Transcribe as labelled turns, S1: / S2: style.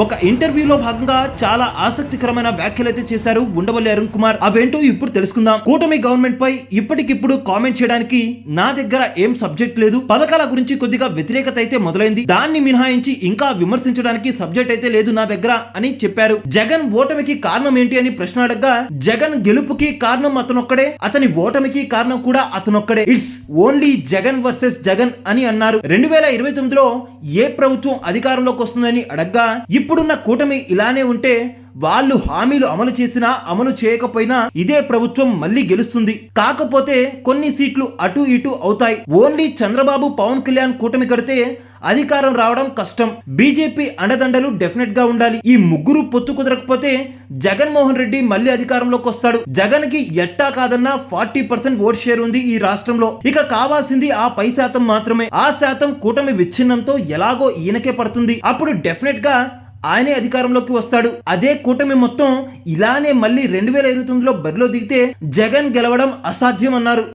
S1: ఒక ఇంటర్వ్యూలో భాగంగా చాలా ఆసక్తికరమైన వ్యాఖ్యలైతే చేశారు ఉండవల్లి అరుణ్ కుమార్. అవేంటో ఇప్పుడు తెలుసుకుందాం. కూటమి గవర్నమెంట్ పై ఇప్పటికిప్పుడు కామెంట్ చేయడానికి నా దగ్గర ఏం సబ్జెక్ట్ లేదు. పథకాల గురించి కొద్దిగా వ్యతిరేకత అయితే మొదలైంది. దాన్ని మినహాయించి ఇంకా విమర్శించడానికి సబ్జెక్ట్ అయితే లేదు నా దగ్గర అని చెప్పారు. జగన్ ఓటమికి కారణం ఏంటి అని ప్రశ్న అడగ్గా జగన్ గెలుపుకి కారణం అతనొక్కడే, అతని ఓటమికి కారణం కూడా అతనొక్కడే. It's only Jagan versus Jagan అని అన్నారు. 2029లో ఏ ప్రభుత్వం అధికారంలోకి వస్తుందని అడగ్గా ఇప్పుడున్న కూటమి ఇలానే ఉంటే వాళ్ళు హామీలు అమలు చేసినా అమలు చేయకపోయినా ఇదే ప్రభుత్వం మళ్ళీ గెలుస్తుంది. కాకపోతే కొన్ని సీట్లు అటు ఇటు అవుతాయి. ఓన్లీ చంద్రబాబు పవన్ కళ్యాణ్ కూటమి కడితే అధికారం రావడం కష్టం. బీజేపీ అండదండలు డెఫినెట్ గా ఉండాలి. ఈ ముగ్గురు పొత్తు కుదరకపోతే జగన్మోహన్ రెడ్డి మళ్ళీ అధికారంలోకి వస్తాడు. జగన్ కి ఎట్టా కాదన్నా 40% ఓట్ షేర్ ఉంది ఈ రాష్ట్రంలో. ఇక కావాల్సింది ఆ పై శాతం మాత్రమే. ఆ శాతం కూటమి విచ్ఛిన్నంతో ఎలాగో ఈయనకే పడుతుంది. అప్పుడు డెఫినెట్ గా ఆయనే అధికారంలోకి వస్తాడు. అదే కూటమి మొత్తం ఇలానే మళ్ళీ 2029లో బరిలో దిగితే జగన్ గెలవడం అసాధ్యం అన్నారు.